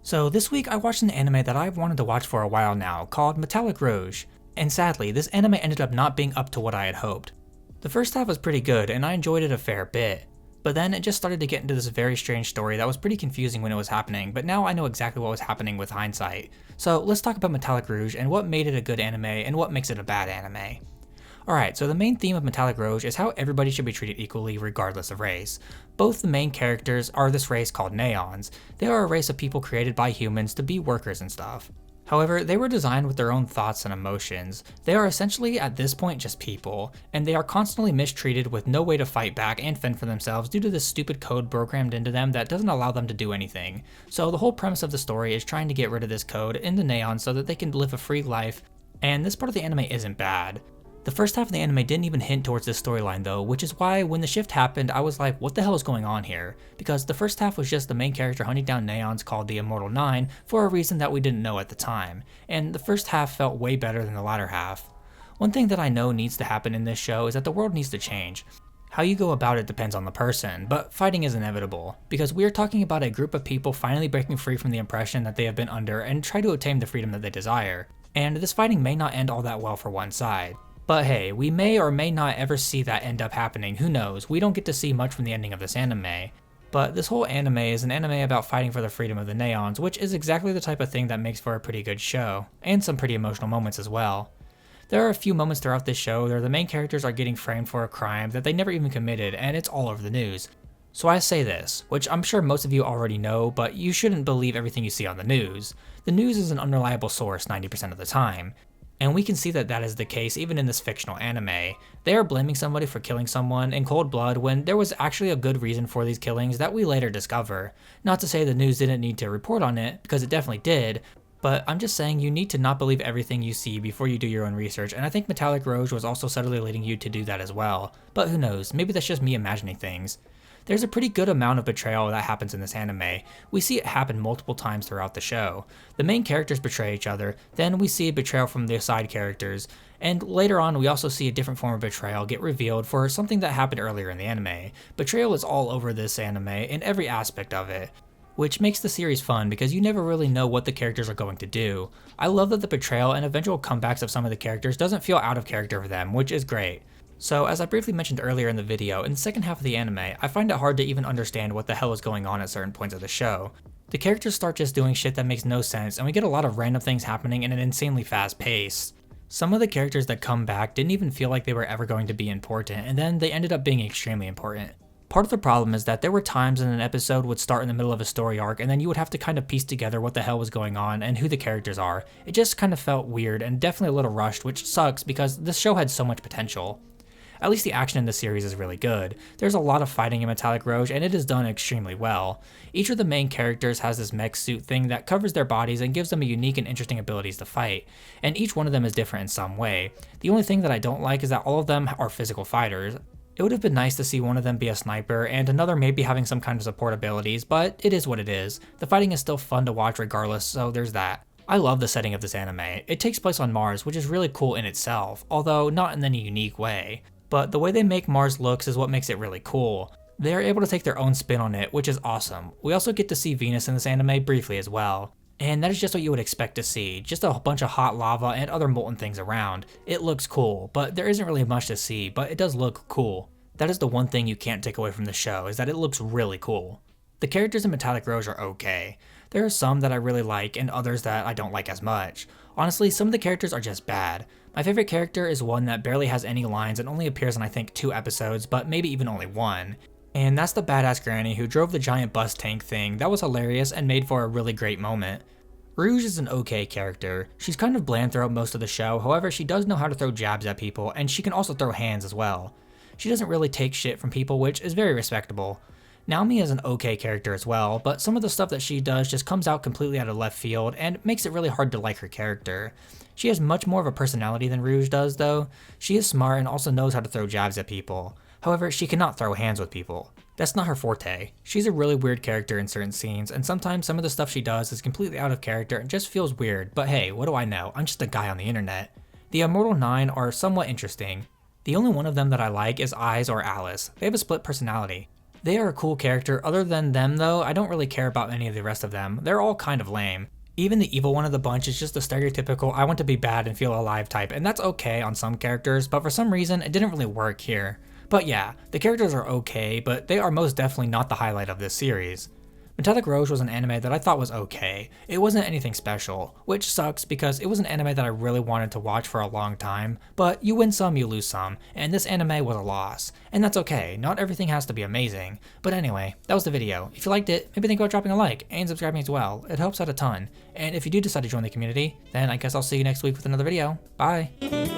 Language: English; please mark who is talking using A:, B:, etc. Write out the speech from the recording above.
A: So this week I watched an anime that I've wanted to watch for a while now, called Metallic Rouge, and sadly this anime ended up not being up to what I had hoped. The first half was pretty good and I enjoyed it a fair bit, but then it just started to get into this very strange story that was pretty confusing when it was happening, but now I know exactly what was happening with hindsight. So let's talk about Metallic Rouge and what made it a good anime and what makes it a bad anime. Alright, so the main theme of Metallic Rouge is how everybody should be treated equally regardless of race. Both the main characters are this race called Neons. They are a race of people created by humans to be workers and stuff. However, they were designed with their own thoughts and emotions. They are essentially at this point just people, and they are constantly mistreated with no way to fight back and fend for themselves due to this stupid code programmed into them that doesn't allow them to do anything. So the whole premise of the story is trying to get rid of this code in the Neons so that they can live a free life, and this part of the anime isn't bad. The first half of the anime didn't even hint towards this storyline though, which is why when the shift happened I was like, what the hell is going on here? Because the first half was just the main character hunting down Neons called the Immortal 9 for a reason that we didn't know at the time, and the first half felt way better than the latter half. One thing that I know needs to happen in this show is that the world needs to change. How you go about it depends on the person, but fighting is inevitable, because we are talking about a group of people finally breaking free from the oppression that they have been under and try to attain the freedom that they desire, and this fighting may not end all that well for one side. But hey, we may or may not ever see that end up happening, who knows, we don't get to see much from the ending of this anime. But this whole anime is an anime about fighting for the freedom of the Neons, which is exactly the type of thing that makes for a pretty good show, and some pretty emotional moments as well. There are a few moments throughout this show where the main characters are getting framed for a crime that they never even committed, and it's all over the news. So I say this, which I'm sure most of you already know, but you shouldn't believe everything you see on the news. The news is an unreliable source 90% of the time. And we can see that that is the case even in this fictional anime. They are blaming somebody for killing someone in cold blood when there was actually a good reason for these killings that we later discover. Not to say the news didn't need to report on it, because it definitely did, but I'm just saying you need to not believe everything you see before you do your own research, and I think Metallic Rouge was also subtly leading you to do that as well. But who knows, maybe that's just me imagining things. There's a pretty good amount of betrayal that happens in this anime. We see it happen multiple times throughout the show. The main characters betray each other, then we see betrayal from the side characters, and later on we also see a different form of betrayal get revealed for something that happened earlier in the anime. Betrayal is all over this anime in every aspect of it, which makes the series fun because you never really know what the characters are going to do. I love that the betrayal and eventual comebacks of some of the characters doesn't feel out of character for them, which is great. So as I briefly mentioned earlier in the video, in the second half of the anime, I find it hard to even understand what the hell is going on at certain points of the show. The characters start just doing shit that makes no sense, and we get a lot of random things happening in an insanely fast pace. Some of the characters that come back didn't even feel like they were ever going to be important, and then they ended up being extremely important. Part of the problem is that there were times in an episode would start in the middle of a story arc and then you would have to kind of piece together what the hell was going on and who the characters are. It just kind of felt weird and definitely a little rushed, which sucks because this show had so much potential. At least the action in the series is really good. There's a lot of fighting in Metallic Rouge and it is done extremely well. Each of the main characters has this mech suit thing that covers their bodies and gives them a unique and interesting abilities to fight, and each one of them is different in some way. The only thing that I don't like is that all of them are physical fighters. It would have been nice to see one of them be a sniper and another maybe having some kind of support abilities, but it is what it is. The fighting is still fun to watch regardless, so there's that. I love the setting of this anime. It takes place on Mars, which is really cool in itself, although not in any unique way. But the way they make Mars looks is what makes it really cool. They are able to take their own spin on it, which is awesome. We also get to see Venus in this anime briefly as well. And that is just what you would expect to see, just a bunch of hot lava and other molten things around. It looks cool, but there isn't really much to see, but it does look cool. That is the one thing you can't take away from the show, is that it looks really cool. The characters in Metallic Rouge are okay. There are some that I really like and others that I don't like as much. Honestly, some of the characters are just bad. My favorite character is one that barely has any lines and only appears in I think 2 episodes, but maybe even only 1. And that's the badass granny who drove the giant bus tank thing. That was hilarious and made for a really great moment. Rouge is an okay character. She's kind of bland throughout most of the show, however she does know how to throw jabs at people and she can also throw hands as well. She doesn't really take shit from people, which is very respectable. Naomi is an okay character as well, but some of the stuff that she does just comes out completely out of left field and makes it really hard to like her character. She has much more of a personality than Rouge does though. She is smart and also knows how to throw jabs at people. However, she cannot throw hands with people. That's not her forte. She's a really weird character in certain scenes, and sometimes some of the stuff she does is completely out of character and just feels weird, but hey, what do I know? I'm just a guy on the internet. The Immortal 9 are somewhat interesting. The only one of them that I like is Eyes or Alice. They have a split personality. They are a cool character. Other than them though, I don't really care about any of the rest of them. They're all kind of lame. Even the evil one of the bunch is just the stereotypical I want to be bad and feel alive type, and that's okay on some characters, but for some reason it didn't really work here. But yeah, the characters are okay, but they are most definitely not the highlight of this series. Metallic Rouge was an anime that I thought was okay. It wasn't anything special, which sucks because it was an anime that I really wanted to watch for a long time, but you win some, you lose some, and this anime was a loss. And that's okay, not everything has to be amazing. But anyway, that was the video. If you liked it, maybe think about dropping a like and subscribing as well. It helps out a ton. And if you do decide to join the community, then I guess I'll see you next week with another video. Bye!